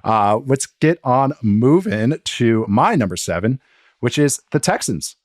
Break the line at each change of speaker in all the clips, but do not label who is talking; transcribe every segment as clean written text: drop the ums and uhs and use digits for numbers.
Let's get on moving to my number 7, which is the Texans.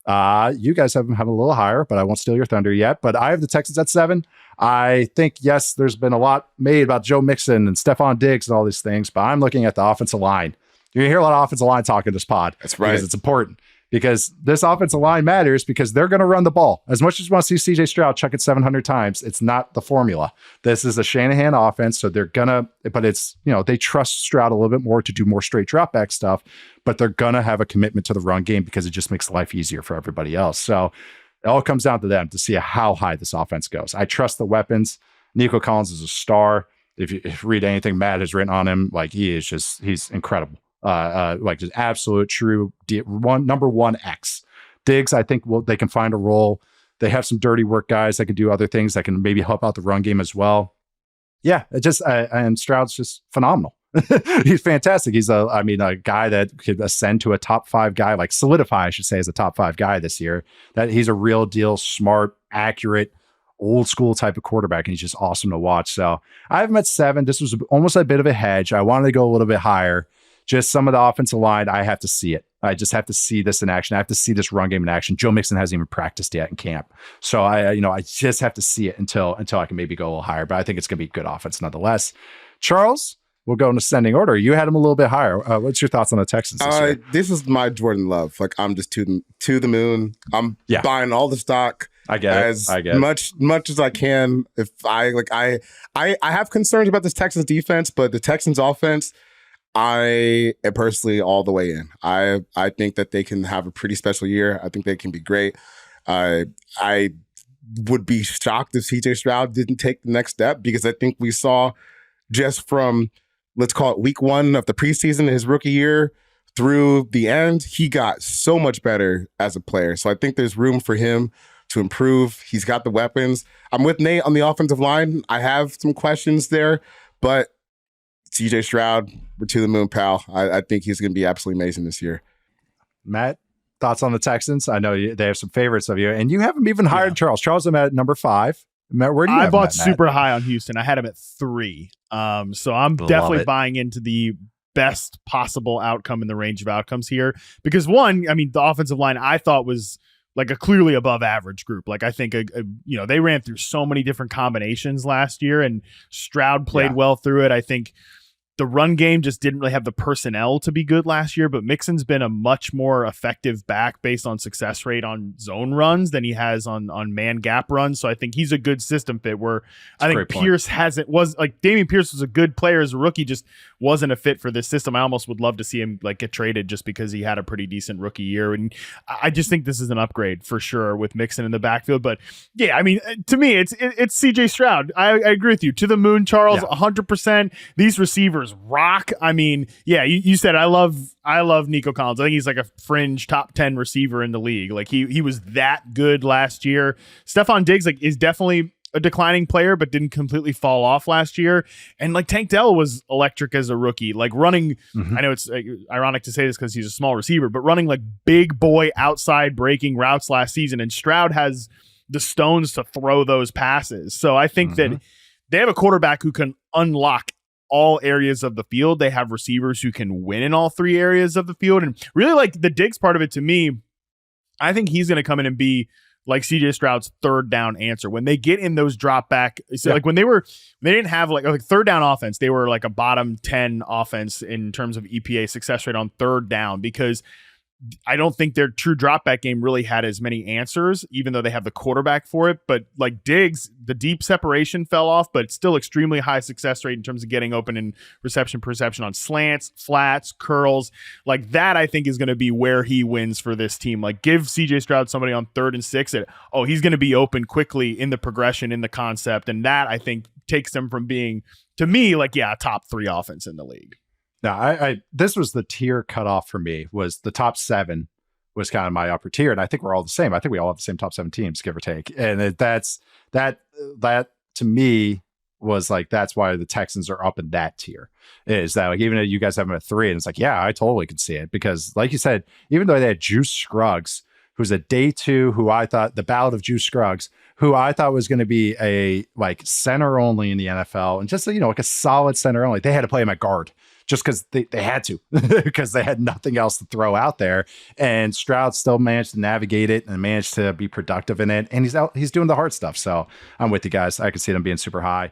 You guys have them a little higher, but I won't steal your thunder yet. But I have the Texans at 7. I think, yes, there's been a lot made about Joe Mixon and Stefon Diggs and all these things, but I'm looking at the offensive line. You're going to hear a lot of offensive line talk in this pod.
That's right.
Because it's important. Because this offensive line matters because they're going to run the ball. As much as you want to see CJ Stroud chuck it 700 times, it's not the formula. This is a Shanahan offense, so they're going to, but it's, they trust Stroud a little bit more to do more straight drop back stuff, but they're going to have a commitment to the run game because it just makes life easier for everybody else. So it all comes down to them to see how high this offense goes. I trust the weapons. Nico Collins is a star. If you read anything Matt has written on him, like he's incredible. Like just absolute true number 1 X. Diggs, I think they can find a role. They have some dirty work guys that can do other things that can maybe help out the run game as well. Yeah, and Stroud's just phenomenal. He's fantastic. He's a guy that could ascend to a top 5 guy, like solidify, I should say, as a top 5 guy this year. That he's a real deal, smart, accurate, old school type of quarterback, and he's just awesome to watch. So I have him at 7. This was almost a bit of a hedge. I wanted to go a little bit higher. Just some of the offensive line, I have to see it. I just have to see this in action. I have to see this run game in action. Joe Mixon hasn't even practiced yet in camp. So I just have to see it until I can maybe go a little higher, but I think it's going to be good offense nonetheless. Charles, we'll go in ascending order. You had him a little bit higher. What's your thoughts on the Texans this year?
This is my Jordan Love. Like, I'm just to the moon. I'm buying all the stock.
I get it.
Much as I can. If I have concerns about this Texans defense, but the Texans offense, I am personally all the way in. I think that they can have a pretty special year. I think they can be great. I would be shocked if CJ Stroud didn't take the next step, because I think we saw just from, let's call it week 1 of the preseason, his rookie year through the end, he got so much better as a player. So I think there's room for him to improve. He's got the weapons. I'm with Nate on the offensive line. I have some questions there, but CJ Stroud, we're to the moon, pal. I think he's going to be absolutely amazing this year.
Matt, thoughts on the Texans? I know they have some favorites of you, and you have them even higher than Charles. Charles, I'm at number 5. Matt, where do you have him at,
super high on Houston. I had him at 3. So I'm definitely buying into the best possible outcome in the range of outcomes here. Because one, the offensive line I thought was like a clearly above average group. Like, I think, they ran through so many different combinations last year, and Stroud played well through it. I think the run game just didn't really have the personnel to be good last year, but Mixon's been a much more effective back based on success rate on zone runs than he has on man gap runs. So I think he's a good system fit, where I think Pierce Dameon Pierce was a good player as a rookie, just wasn't a fit for this system. I almost would love to see him get traded just because he had a pretty decent rookie year. And I just think this is an upgrade for sure with Mixon in the backfield. But yeah, to me, it's CJ Stroud. I agree with you. To the moon, Charles, 100%. These receivers rock. You said I love Nico Collins. I think he's like a fringe top 10 receiver in the league. Like, he was that good last year. Stefon Diggs is definitely a declining player, but didn't completely fall off last year. And Tank Dell was electric as a rookie, running. I know it's ironic to say this because he's a small receiver, but running big boy outside breaking routes last season. And Stroud has the stones to throw those passes. So I think that they have a quarterback who can unlock all areas of the field. They have receivers who can win in all 3 areas of the field. And really, the Diggs part of it, to me, I think he's going to come in and be like CJ Stroud's third down answer. When they get in those drop back, when they didn't have third down offense, they were a bottom 10 offense in terms of EPA success rate on third down, because I don't think their true drop back game really had as many answers, even though they have the quarterback for it. But Diggs, the deep separation fell off, but still extremely high success rate in terms of getting open and reception perception on slants, flats, curls. That I think is going to be where he wins for this team. Give CJ Stroud somebody on 3rd and 6 he's going to be open quickly in the progression, in the concept. And that, I think, takes them from being, to me, a top 3 offense in the league.
Now, this was the tier cutoff for me, was the top 7 was kind of my upper tier. And I think we're all the same. I think we all have the same top 7 teams, give or take. And that to me was that's why the Texans are up in that tier, is that even though you guys have them at 3, and it's I totally could see it, because like you said, even though they had Juice Scruggs, who's a day 2, who I thought, the Ballad of Juice Scruggs, who I thought was going to be a center only in the NFL, and just a solid center only. They had to play him at guard just because they had to, because they had nothing else to throw out there. And Stroud still managed to navigate it and managed to be productive in it. And he's doing the hard stuff. So I'm with you guys. I can see them being super high.